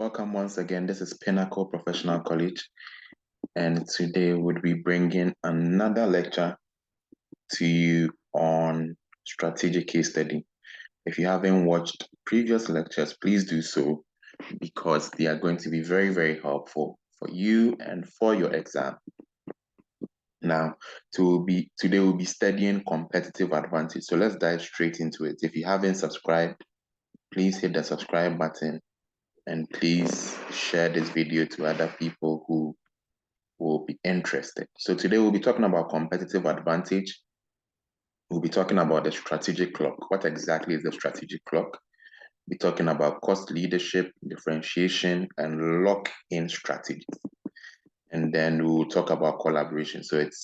Welcome once again. This is Pinnacle Professional College, and today we'll be bringing another lecture to you on strategic case study. If you haven't watched previous lectures, please do so because they are going to be very, very helpful for you and for your exam. Now, today we'll be studying competitive advantage. So let's dive straight into it. If you haven't subscribed, please hit the subscribe button. And please share this video to other people who will be interested. So today we'll be talking about competitive advantage. We'll be talking about the strategic clock. What exactly is the strategic clock? We'll be talking about cost leadership, differentiation, and lock-in strategies. And then we'll talk about collaboration. So it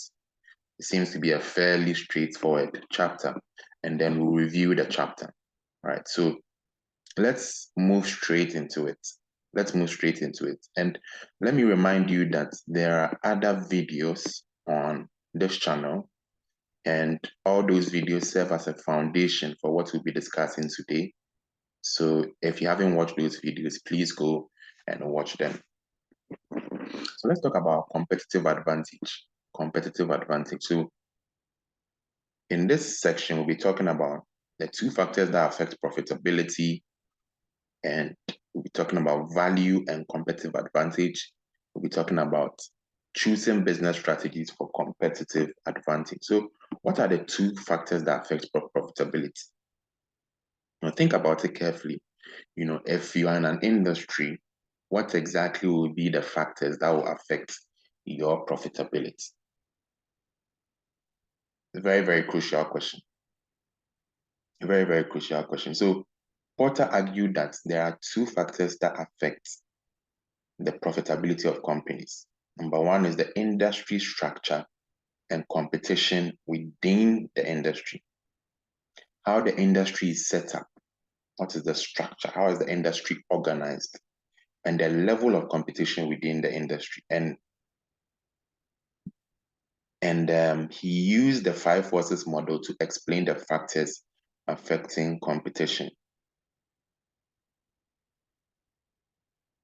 seems to be a fairly straightforward chapter. And then we'll review the chapter. All right, so let's move straight into it. And let me remind you that there are other videos on this channel, and all those videos serve as a foundation for what we'll be discussing today. So if you haven't watched those videos, please go and watch them. So let's talk about competitive advantage. So in this section, we'll be talking about the two factors that affect profitability, and we'll be talking about value and competitive advantage. We'll be talking about choosing business strategies for competitive advantage. So what are the two factors that affect profitability? Now think about it carefully. If you are in an industry, what exactly will be the factors that will affect your profitability? A very, very crucial question. A very, very crucial question. So Porter argued that there are two factors that affect the profitability of companies. Number one is the industry structure and competition within the industry. How the industry is set up. What is the structure? How is the industry organized? And the level of competition within the industry. And he used the 5 forces model to explain the factors affecting competition.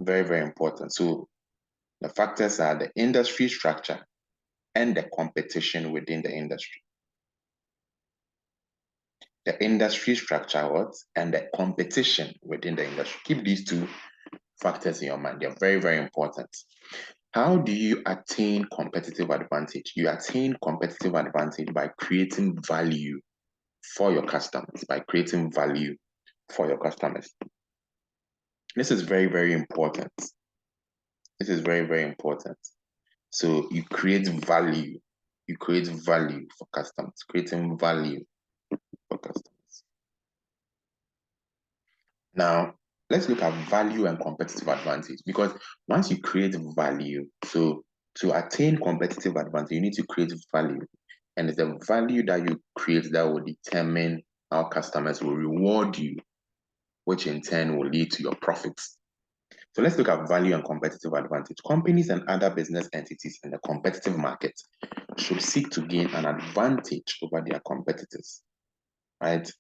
Very, very important. So the factors are the industry structure and the competition within the industry. The industry structure and the competition within the industry. Keep these two factors in your mind. They're very, very important. How do you attain competitive advantage? You attain competitive advantage by creating value for your customers, This is very, very important. So you create value. For customers, creating value for customers. Now, let's look at value and competitive advantage, because once you create value, so to attain competitive advantage, you need to create value. And it's the value that you create that will determine how customers will reward you, which in turn will lead to your profits. So let's look at value and competitive advantage. Companies and other business entities in the competitive market should seek to gain an advantage over their competitors, right?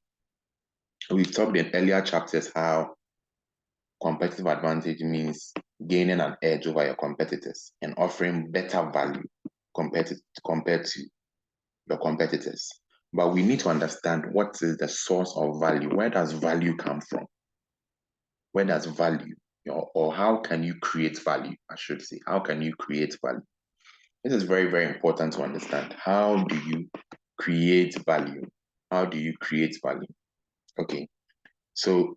We've talked in earlier chapters how competitive advantage means gaining an edge over your competitors and offering better value compared to your competitors. But we need to understand what is the source of value. Where does value come from? Where does value, or how can you create value, I should say. How can you create value? This is very, very important to understand. How do you create value? Okay, so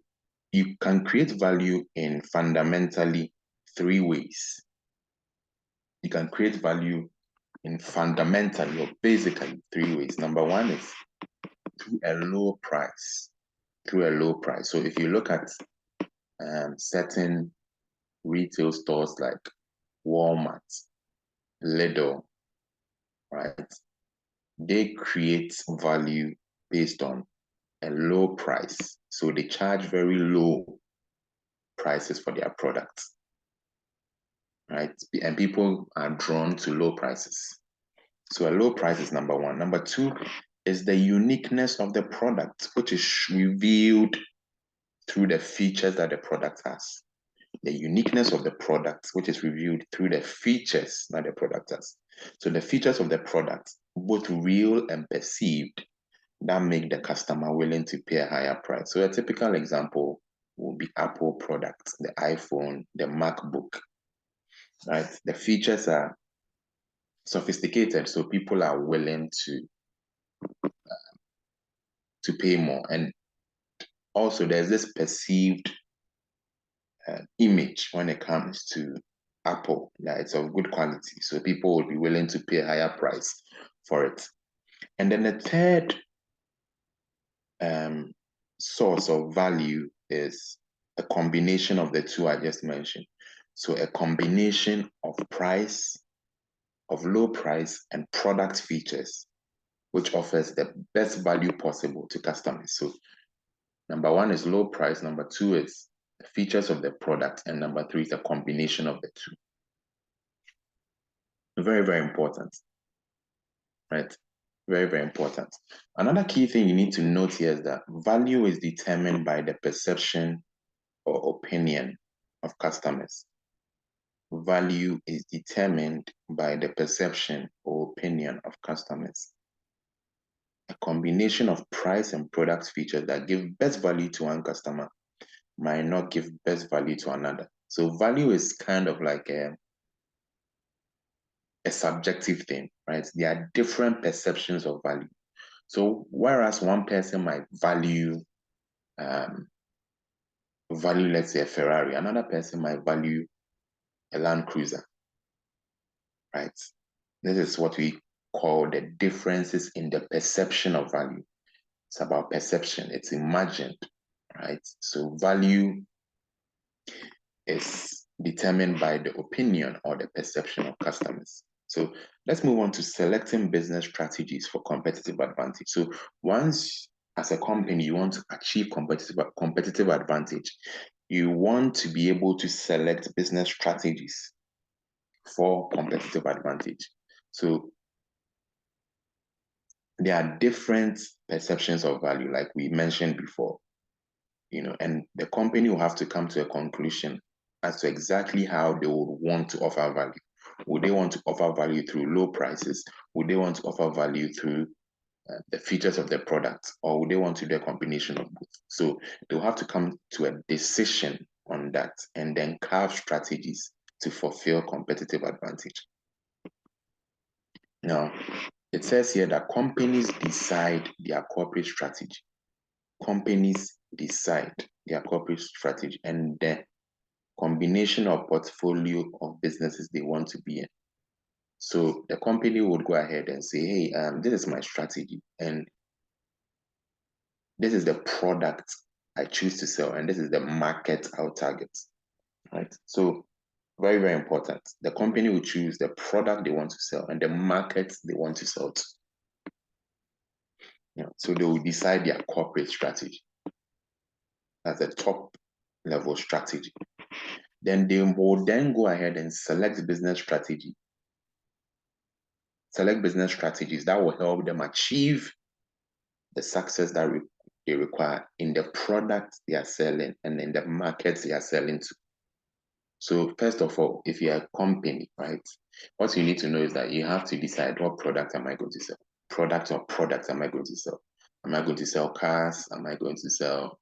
you can create value in fundamentally 3 ways. You can create value in fundamentally or basically 3 ways. Number one is through a low price. So if you look at certain retail stores like Walmart, Lidl, right? They create value based on a low price. So they charge very low prices for their products, right? And people are drawn to low prices. So a low price is number one. Number two is the uniqueness of the product, which is revealed through the features that the product has. the uniqueness of the product, which is reviewed through the features, not the product as. So the features of the product, both real and perceived, that make the customer willing to pay a higher price. So a typical example will be Apple products, the iPhone, the MacBook, right? The features are sophisticated, so people are willing to pay more. And also there's this perceived image when it comes to Apple, that it's of good quality, so people will be willing to pay a higher price for it. And then the third source of value is a combination of the two I just mentioned. So a combination of price, of low price, and product features, which offers the best value possible to customers. So number one is low price, number two is the features of the product, and number three is a combination of the two. Very, very important, right? Very, very important. Another key thing you need to note here is that value is determined by the perception or opinion of customers. Value is determined by the perception or opinion of customers. A combination of price and product features that give best value to one customer might not give best value to another. So value is kind of like a subjective thing, right? There are different perceptions of value. So whereas one person might value, let's say, a Ferrari, another person might value a Land Cruiser, right? This is what we call the differences in the perception of value. It's about perception, it's imagined, right? So value is determined by the opinion or the perception of customers. So let's move on to selecting business strategies for competitive advantage. So once, as a company, you want to achieve competitive advantage, you want to be able to select business strategies for competitive advantage. So there are different perceptions of value, like we mentioned before, and the company will have to come to a conclusion as to exactly how they would want to offer value. Would they want to offer value through low prices? Would they want to offer value through the features of the product? Or would they want to do a combination of both? So they'll have to come to a decision on that and then carve strategies to fulfill competitive advantage. Now, it says here that companies decide their corporate strategy. Companies decide their corporate strategy and the combination of portfolio of businesses they want to be in. So the company would go ahead and say, hey, this is my strategy, and this is the product I choose to sell, and this is the market I'll target, right? So very, very important. The company will choose the product they want to sell and the market they want to sell to. So they will decide their corporate strategy. That's the top level strategy. Then they will then go ahead and select business strategy. Select business strategies that will help them achieve the success that they require in the product they are selling and in the markets they are selling to. So first of all, if you're a company, right, what you need to know is that you have to decide, what product am I going to sell? Product or products am I going to sell? Am I going to sell cars? Am I going to sell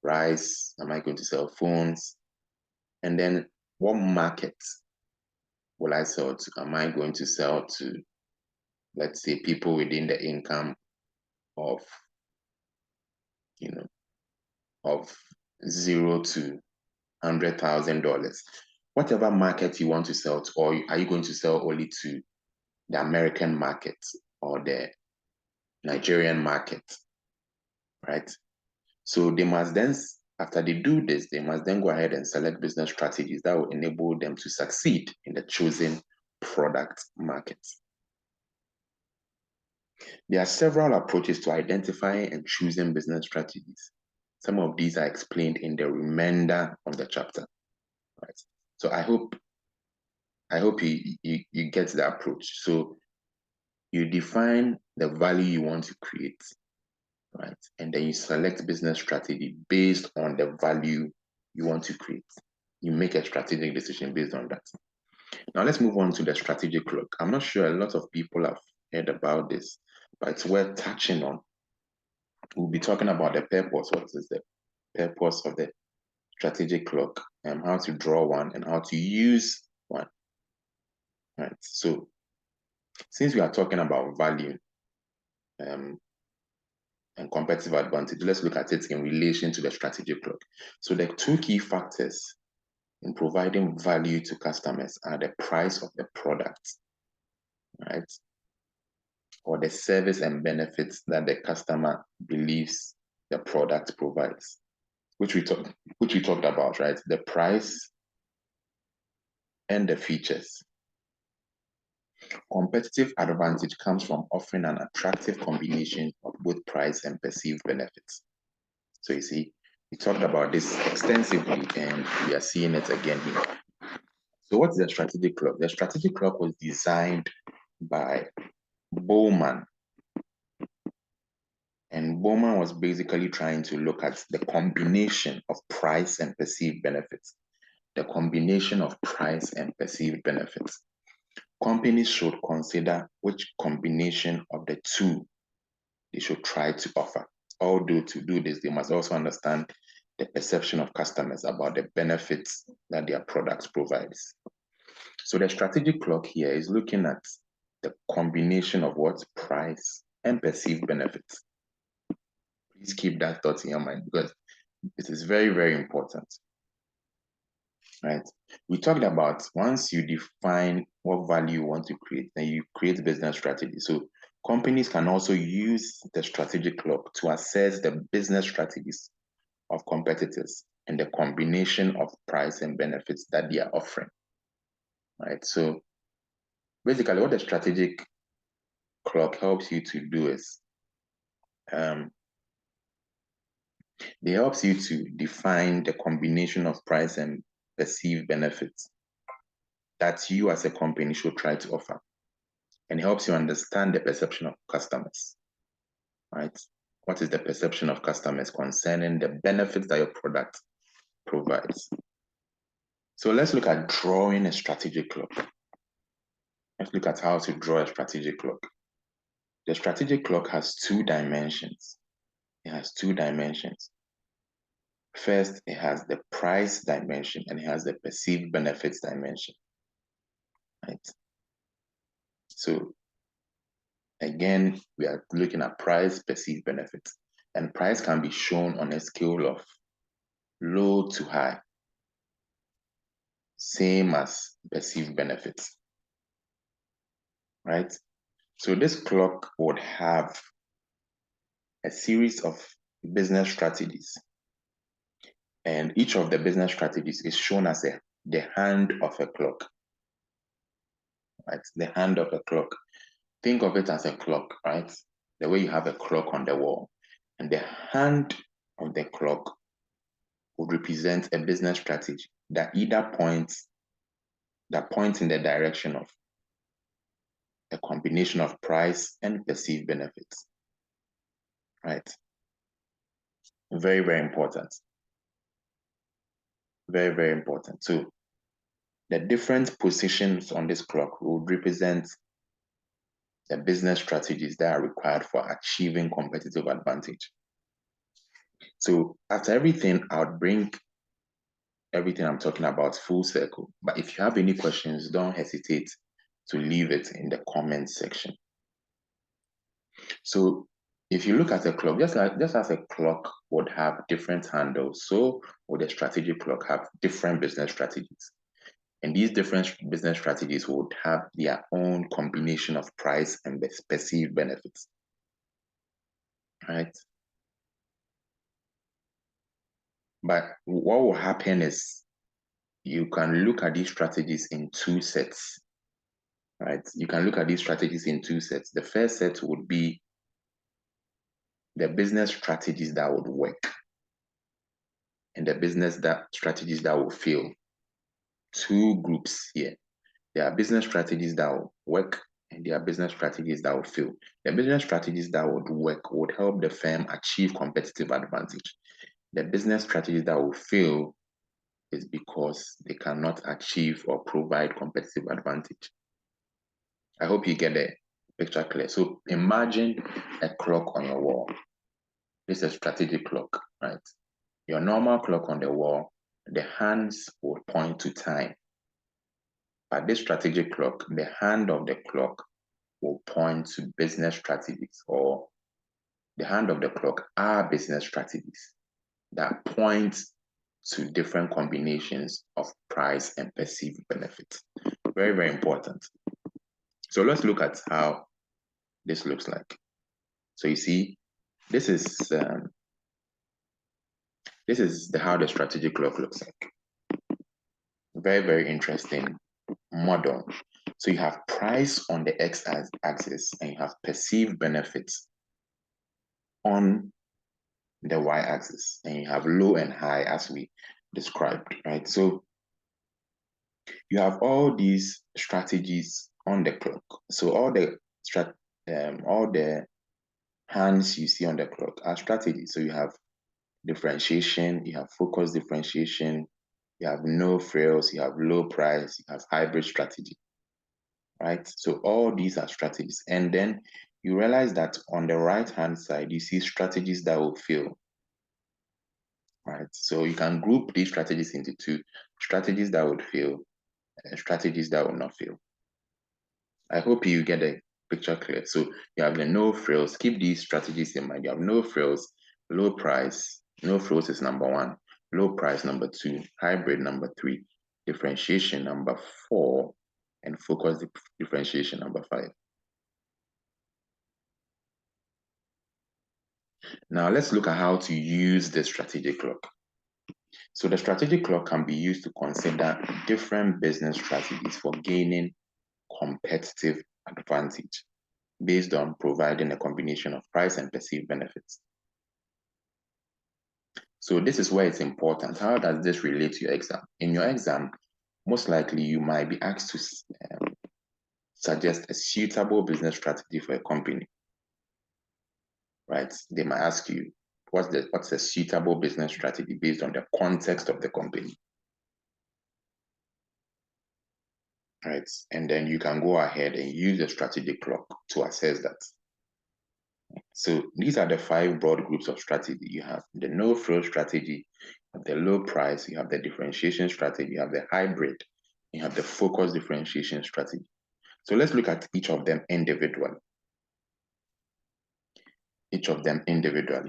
rice? Am I going to sell phones? And then what market will I sell to? Am I going to sell to, let's say, people within the income of, of $0 to $100,000? Whatever market you want to sell to, or are you going to sell only to the American market or the Nigerian market, right? So they must then, after they do this, they must then go ahead and select business strategies that will enable them to succeed in the chosen product market. There are several approaches to identifying and choosing business strategies. Some of these are explained in the remainder of the chapter, right? So I hope you get the approach. So you define the value you want to create, right? And then you select business strategy based on the value you want to create. you make a strategic decision based on that. Now let's move on to the strategic clock. I'm not sure a lot of people have heard about this, but it's worth touching on. We'll be talking about the purpose. What is the purpose of the strategic clock, and how to draw one and how to use one. Right. So since we are talking about value and competitive advantage, let's look at it in relation to the strategic clock. So the two key factors in providing value to customers are the price of the product, right? Or the service and benefits that the customer believes the product provides, which we talked about, right? The price and the features. Competitive advantage comes from offering an attractive combination of both price and perceived benefits. So you see, we talked about this extensively and we are seeing it again here. So what's the strategic clock? The strategic clock was designed by Bowman. And Bowman was basically trying to look at the combination of price and perceived benefits. The combination of price and perceived benefits. Companies should consider which combination of the two they should try to offer. Although to do this, they must also understand the perception of customers about the benefits that their products provides. So the strategic clock here is looking at the combination of what? Price and perceived benefits. Please keep that thought in your mind because it is very, very important. Right? We talked about once you define what value you want to create, then you create business strategy. So companies can also use the strategic clock to assess the business strategies of competitors and the combination of price and benefits that they are offering. Right? So basically what the strategic clock helps you to do is it helps you to define the combination of price and perceived benefits that you as a company should try to offer, and helps you understand the perception of customers, right? What is the perception of customers concerning the benefits that your product provides? So let's look at drawing a strategic clock. Let's look at how to draw a strategic clock. The strategic clock has two dimensions. It has two dimensions. First, it has the price dimension and it has the perceived benefits dimension. Right? So again, we are looking at price, perceived benefits. And price can be shown on a scale of low to high, same as perceived benefits. Right? So this clock would have a series of business strategies. And each of the business strategies is shown as the hand of a clock. Right? The hand of a clock. Think of it as a clock, right? The way you have a clock on the wall. And the hand of the clock would represent a business strategy that either points in the direction of a combination of price and perceived benefits. Right? Very, very important. Very, very important. So the different positions on this clock would represent the business strategies that are required for achieving competitive advantage. So after everything, I would bring everything I'm talking about full circle. But if you have any questions, don't hesitate to leave it in the comment section. So if you look at a clock, just as a clock would have different handles, so would a strategic clock have different business strategies. And these different business strategies would have their own combination of price and perceived benefits. Right? But what will happen is you can look at these strategies in two sets. Right? You can look at these strategies in two sets. The first set would be the business strategies that would work and the business strategies that will fail. Two groups here. There are business strategies that will work and there are business strategies that will fail. The business strategies that would work would help the firm achieve competitive advantage. The business strategies that will fail is because they cannot achieve or provide competitive advantage. I hope you get the picture clear. So imagine a clock on your wall. This is a strategic clock, right? Your normal clock on the wall, the hands will point to time. But this strategic clock, the hand of the clock will point to business strategies, or the hand of the clock are business strategies that point to different combinations of price and perceived benefits. Very, very important. So let's look at how this looks like. So you see, this is how the strategic clock looks like. Very, very interesting model. So you have price on the x-axis and you have perceived benefits on the y-axis, and you have low and high as we described, right? So you have all these strategies on the clock. So all the hands you see on the clock are strategies. So you have differentiation, you have focus differentiation, you have no frills, you have low price, you have hybrid strategy, right? So all these are strategies. And then you realize that on the right-hand side, you see strategies that will fail, right? So you can group these strategies into two: strategies that would fail and strategies that will not fail. I hope you get the picture clear. So you have the no frills. Keep these strategies in mind. You have no frills, low price. No frills is number one. Low price number two. Hybrid number three. Differentiation number four. And focus differentiation number five. Now let's look at how to use the strategic clock. So the strategic clock can be used to consider different business strategies for gaining competitive advantage based on providing a combination of price and perceived benefits. So this is where it's important. How does this relate to your exam? In your exam, most likely you might be asked to suggest a suitable business strategy for a company, right? They might ask you, what's a suitable business strategy based on the context of the company, right? And then you can go ahead and use the strategic clock to assess that. So these are the five broad groups of strategy. You have the no-frill strategy, you have the low price, you have the differentiation strategy, you have the hybrid, you have the focus differentiation strategy. So let's look at each of them individually.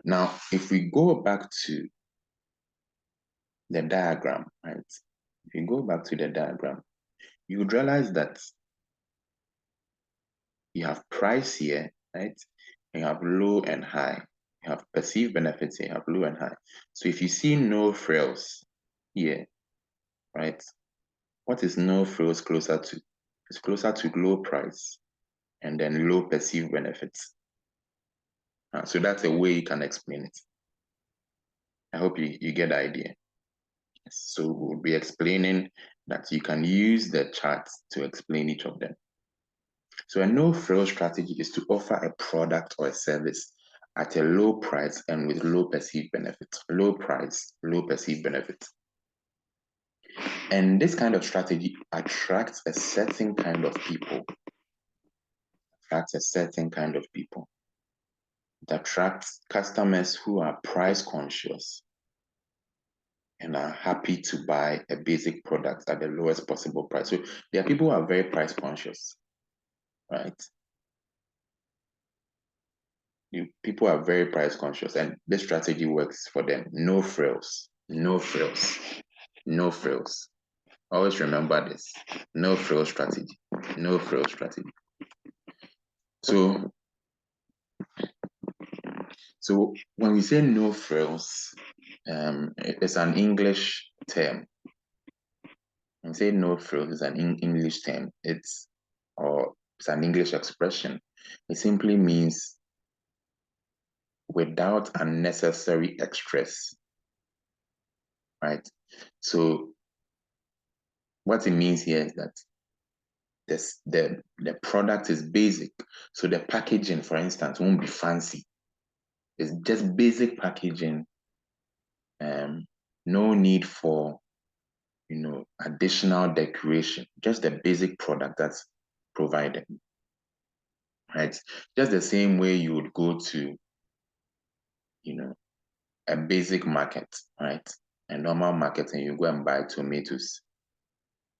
Now, if we go back to the diagram, right? If you go back to the diagram, you would realize that you have price here, right? You have low and high. You have perceived benefits here, you have low and high. So if you see no frills here, right? What is no frills closer to? It's closer to low price and then low perceived benefits. So that's a way you can explain it. I hope you get the idea. So we'll be explaining that you can use the charts to explain each of them. So a no-frill strategy is to offer a product or a service at a low price and with low perceived benefits. Low price, low perceived benefits. And this kind of strategy attracts a certain kind of people. It attracts customers who are price conscious and are happy to buy a basic product at the lowest possible price. So there are people who are very price conscious, right? People are very price conscious, and this strategy works for them. No frills, no frills, no frills. Always remember this. No frill strategy, no frill strategy. So when we say no frills, it's an English term. When we say no frills, it's an English term. It's an English expression. It simply means without unnecessary extras, right? So what it means here is that the product is basic. So the packaging, for instance, won't be fancy. It's just basic packaging. No need for additional decoration, just the basic product that's provided, right? Just the same way you would go to, a basic market, right? A normal market, and you go and buy tomatoes,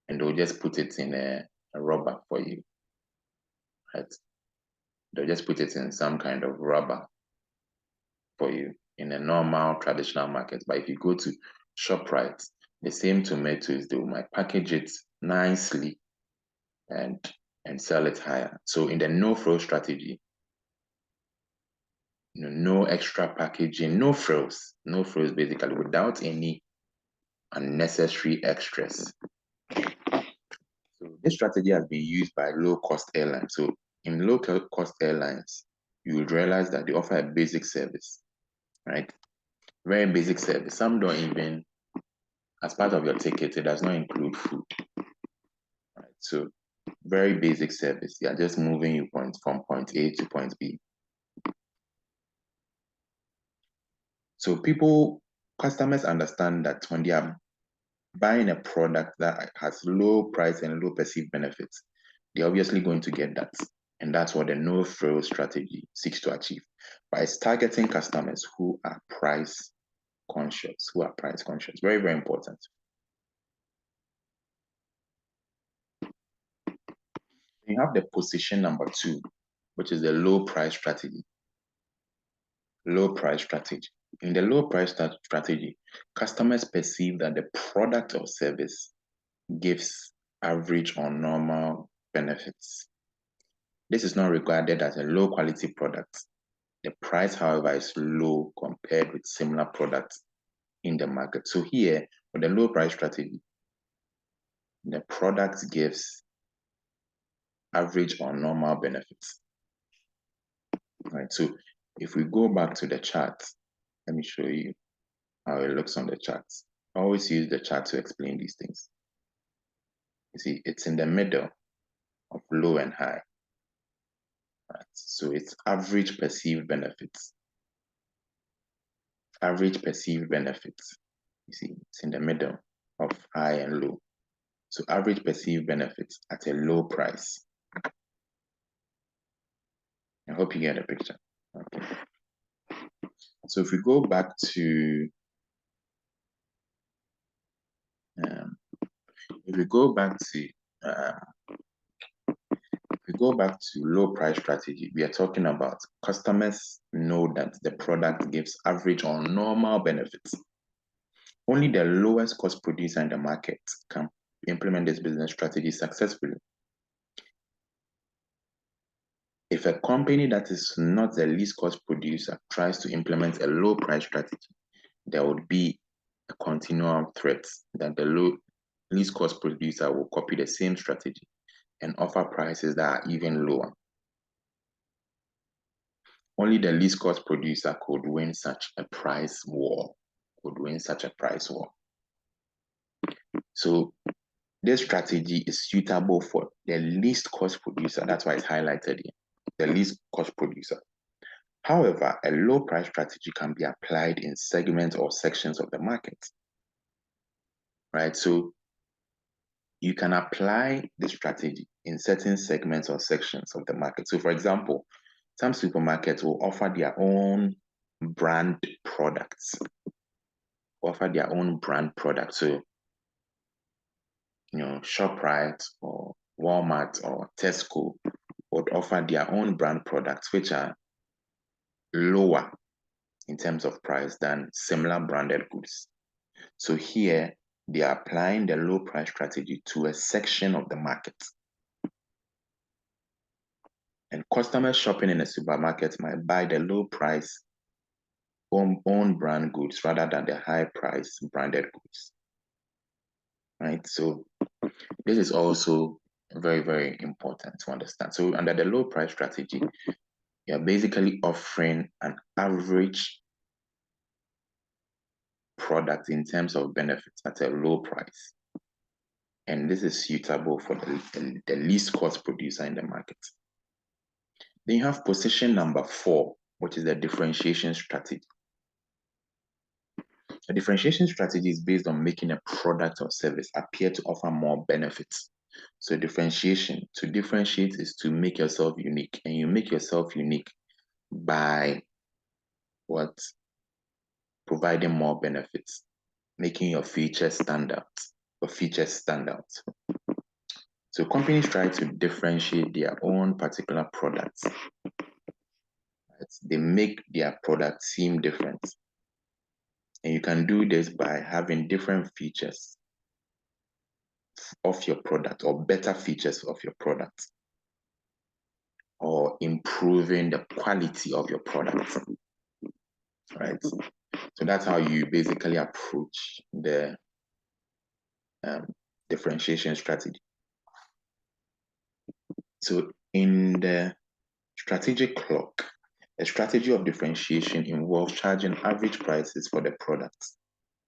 and they'll just put it in a rubber for you, right? They'll just put it in some kind of rubber for you in a normal traditional market. But if you go to ShopRite, the same tomatoes, they might package it nicely and sell it higher. So in the no-frill strategy, no extra packaging, no frills basically, without any unnecessary extras. So this strategy has been used by low-cost airlines. So in low-cost airlines, you would realize that they offer a basic service, right? Very basic service. Some don't even, as part of your ticket, it does not include food, right? So very basic service. They are just moving you from point A to point B. So customers understand that when they are buying a product that has low price and low perceived benefits, they're obviously going to get that. And that's what the no-frill strategy seeks to achieve. By targeting customers who are price conscious, Very, very important. You have the position number 2, which is the low price strategy. Low price strategy. In the low price strategy, customers perceive that the product or service gives average or normal benefits. This is not regarded as a low quality product. The price, however, is low compared with similar products in the market. So here, for the low price strategy, the product gives average or normal benefits. Right. So if we go back to the chart, let me show you how it looks on the charts. I always use the chart to explain these things. You see, it's in the middle of low and high. Right. So it's average perceived benefits. Average perceived benefits. You see, it's in the middle of high and low. So average perceived benefits at a low price. I hope you get the picture. Okay. So if we go back to low price strategy, we are talking about customers know that the product gives average or normal benefits. Only the lowest cost producer in the market can implement this business strategy successfully. If a company that is not the least cost producer tries to implement a low price strategy, there would be a continual threat that the least cost producer will copy the same strategy and offer prices that are even lower. Only the least cost producer could win such a price war. So this strategy is suitable for the least cost producer. That's why it's highlighted here, the least cost producer. However, a low price strategy can be applied in segments or sections of the market, right? So you can apply the strategy in certain segments or sections of the market. So for example, some supermarkets will offer their own brand products. So, ShopRite or Walmart or Tesco would offer their own brand products, which are lower in terms of price than similar branded goods. So here, they are applying the low price strategy to a section of the market. And customers shopping in a supermarket might buy the low price own brand goods rather than the high price branded goods. Right? So this is also very, very important to understand. So under the low price strategy, you're basically offering an average product in terms of benefits at a low price. And this is suitable for the least cost producer in the market. Then you have position number 4, which is the differentiation strategy. A differentiation strategy is based on making a product or service appear to offer more benefits. So differentiation, to differentiate is to make yourself unique, and you make yourself unique by what? Providing more benefits, making your features stand out, or features stand out. So companies try to differentiate their own particular products. Right? They make their product seem different. And you can do this by having different features of your product, or better features of your product, or improving the quality of your product. Right? So that's how you basically approach the differentiation strategy. So in the strategic clock, a strategy of differentiation involves charging average prices for the product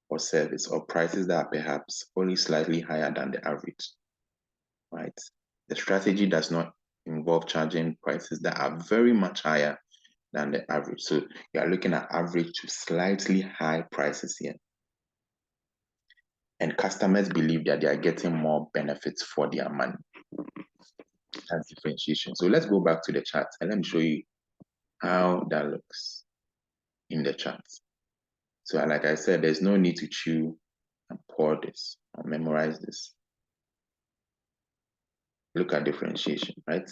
or service, or prices that are perhaps only slightly higher than the average, right? The strategy does not involve charging prices that are very much higher than the average. So you are looking at average to slightly high prices here. And customers believe that they are getting more benefits for their money. That's differentiation. So let's go back to the chart and let me show you how that looks in the chart. So like I said, there's no need to chew and pour this or memorize this. Look at differentiation, right?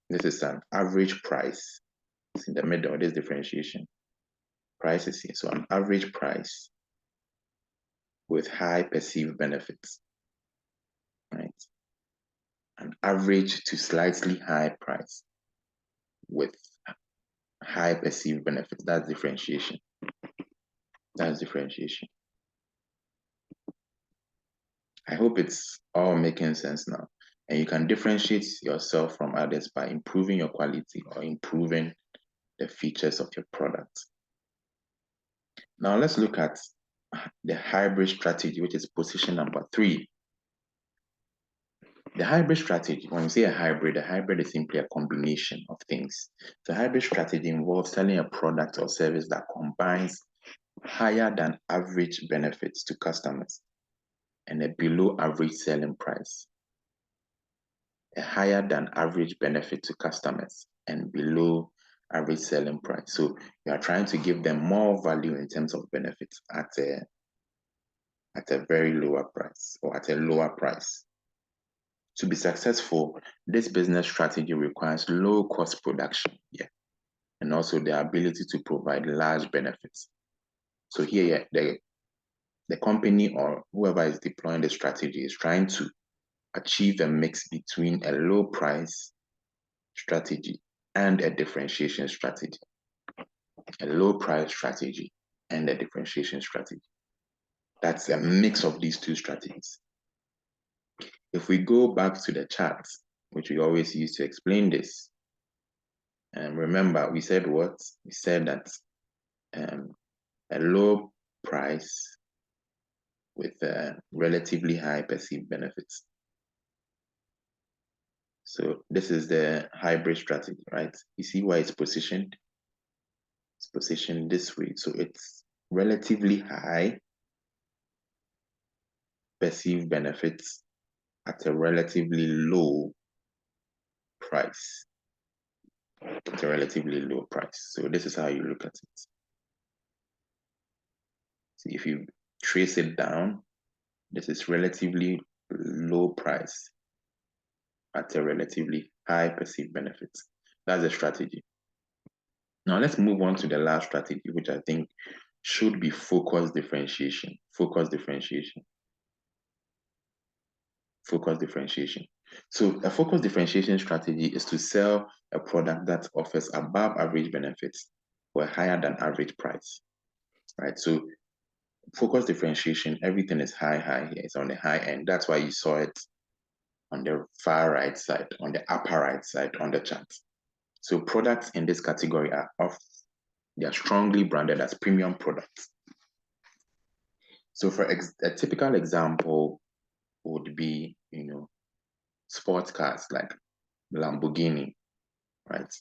This is an average price. It's in the middle of this differentiation. Price is here. So an average price with high perceived benefits, right? An average to slightly high price with high perceived benefits. That's differentiation. That's differentiation. I hope it's all making sense now. And you can differentiate yourself from others by improving your quality or improving the features of your product. Now let's look at the hybrid strategy, which is position number 3. The hybrid strategy, when we say a hybrid is simply a combination of things. The hybrid strategy involves selling a product or service that combines higher than average benefits to customers and a below average selling price. A higher than average benefit to customers and below average selling price. So you are trying to give them more value in terms of benefits at a very lower price, or at a lower price. To be successful, this business strategy requires low cost production, and also the ability to provide large benefits. So here, the company or whoever is deploying the strategy is trying to achieve a mix between a low price strategy and a differentiation strategy. A low price strategy and a differentiation strategy. That's a mix of these two strategies. If we go back to the chart, which we always use to explain this, and remember, we said what? We said that a low price with relatively high perceived benefits. So this is the hybrid strategy, right? You see why it's positioned? It's positioned this way. So it's relatively high perceived benefits at a relatively low price. At a relatively low price. So this is how you look at it. So if you trace it down, this is relatively low price at a relatively high perceived benefits. That's the strategy. Now let's move on to the last strategy, which I think should be focus differentiation. Focus differentiation. Focus differentiation. So a focus differentiation strategy is to sell a product that offers above average benefits for a higher than average price, right? So focus differentiation, everything is high here. It's on the high end. That's why you saw it on the far right side, on the upper right side on the chart. So products in this category they are strongly branded as premium products. So for a typical example would be, sports cars like Lamborghini, right?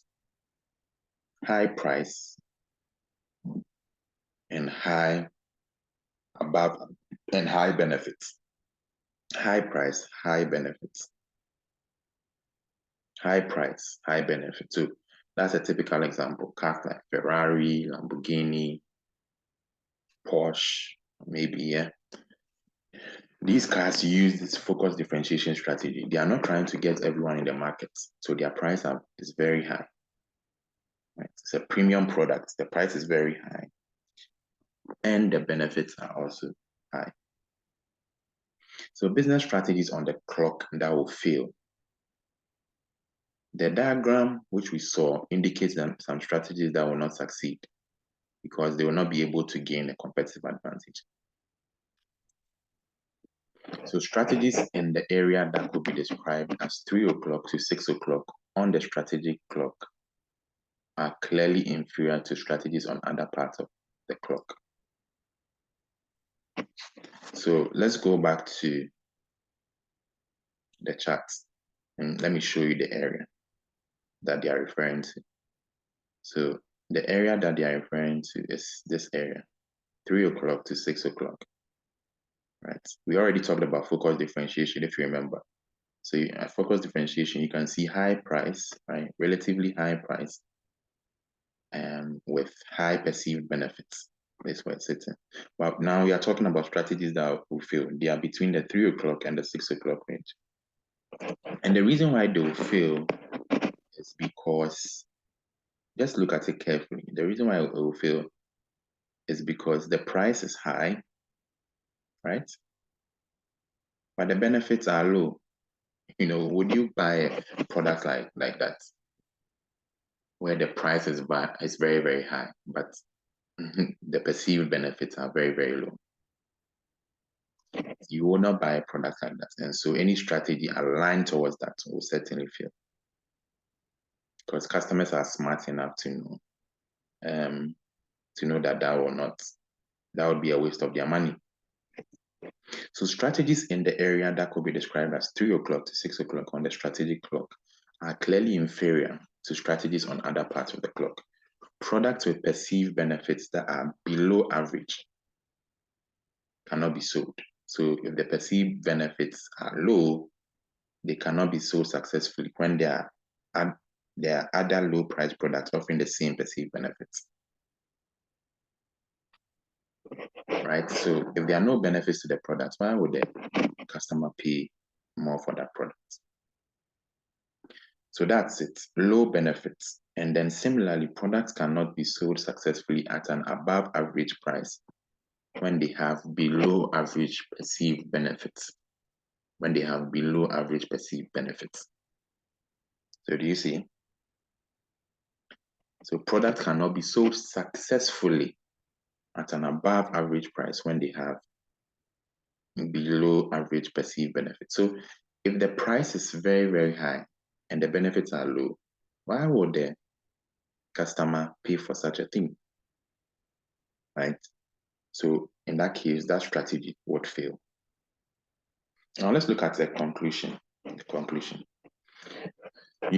High price, and high benefits. High price, high benefits. High price, high benefit. So that's a typical example. Cars like Ferrari, Lamborghini, Porsche, maybe, yeah. These cars use this focus differentiation strategy. They are not trying to get everyone in the market. So their price is very high. Right? It's a premium product. The price is very high. And the benefits are also high. So business strategies on the clock that will fail. The diagram which we saw indicates some strategies that will not succeed because they will not be able to gain a competitive advantage. So strategies in the area that could be described as 3 o'clock to 6 o'clock on the strategic clock are clearly inferior to strategies on other parts of the clock. So let's go back to the charts and let me show you the area that they are referring to. So the area that they are referring to is this area, 3 o'clock to 6 o'clock. Right? We already talked about focus differentiation, if you remember. So at focus differentiation, you can see high price, right? Relatively high price, with high perceived benefits. That's where it's sitting. But now we are talking about strategies that will fail. They are between the 3 o'clock and the 6 o'clock range. And the reason why they will fail is because, just look at it carefully. The reason why it will fail is because the price is high, right? But the benefits are low. You know, would you buy a product like that where the price is very, very high, but the perceived benefits are very, very low? You will not buy a product like that. And so any strategy aligned towards that will certainly fail. Because customers are smart enough to know that would be a waste of their money. So strategies in the area that could be described as 3 o'clock to 6 o'clock on the strategic clock are clearly inferior to strategies on other parts of the clock. Products with perceived benefits that are below average cannot be sold. So if the perceived benefits are low, they cannot be sold successfully when there are other low price products offering the same perceived benefits. Right? So if there are no benefits to the product, why would the customer pay more for that product? So that's it, low benefits. And then similarly, products cannot be sold successfully at an above average price when they have below average perceived benefits. When they have below average perceived benefits. So do you see? So products cannot be sold successfully at an above average price when they have below average perceived benefits. So if the price is very, very high and the benefits are low, why would the customer pay for such a thing? Right? So in that case, that strategy would fail. Now let's look at the conclusion. You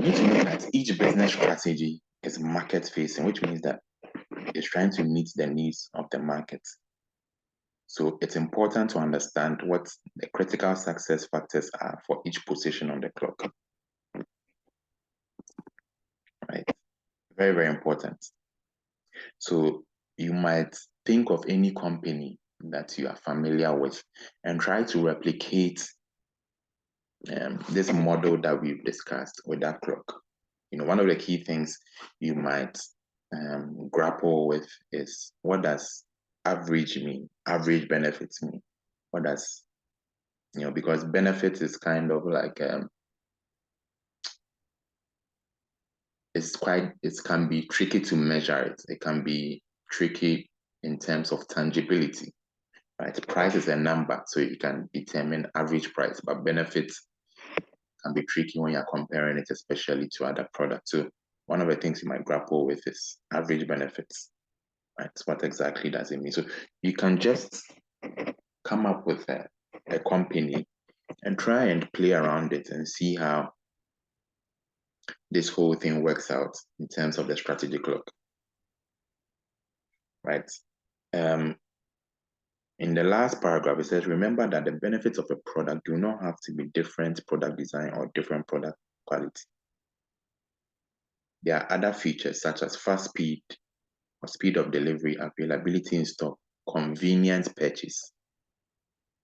need to know that each business strategy is market facing, which means that it's trying to meet the needs of the market. So it's important to understand what the critical success factors are for each position on the clock. Right? Very, very important. So you might think of any company that you are familiar with and try to replicate this model that we've discussed with that clock. You know, one of the key things you might grapple with is, what does average mean? Average benefits mean? What does, because benefits is kind of like, it can be tricky to measure it. It can be tricky in terms of tangibility, right? Price is a number, so you can determine average price, but benefits can be tricky when you're comparing it, especially to other products. So one of the things you might grapple with is average benefits, right? What exactly does it mean? So you can just come up with a company and try and play around it and see how this whole thing works out in terms of the strategic clock, right? In the last paragraph, it says, remember that the benefits of a product do not have to be different product design or different product quality. There are other features such as fast speed or speed of delivery, availability in stock, convenient purchase,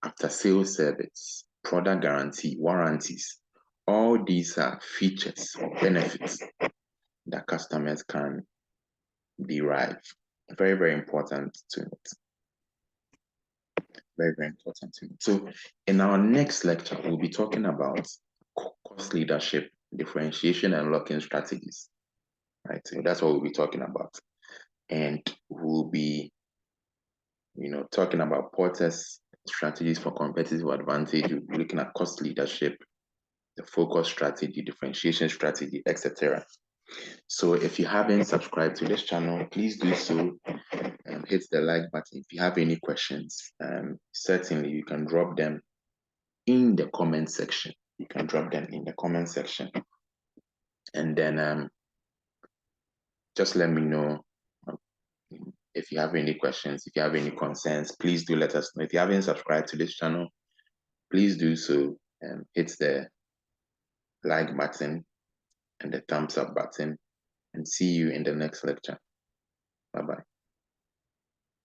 after-sales service, product guarantee, warranties. All these are features or benefits that customers can derive. Very, very important to note. Very, very important to note. So in our next lecture, we'll be talking about cost leadership, differentiation, and lock-in strategies. Right, so that's what we'll be talking about. And we'll be, talking about Porter's strategies for competitive advantage. We'll be looking at cost leadership, the focus strategy, differentiation strategy, etc. So if you haven't subscribed to this channel, please do so. Hit the like button. If you have any questions, certainly you can drop them in the comment section. You can drop them in the comment section. And then just let me know if you have any questions, if you have any concerns, please do let us know. If you haven't subscribed to this channel, please do so. Hit the like button and the thumbs up button, and see you in the next lecture. Bye-bye.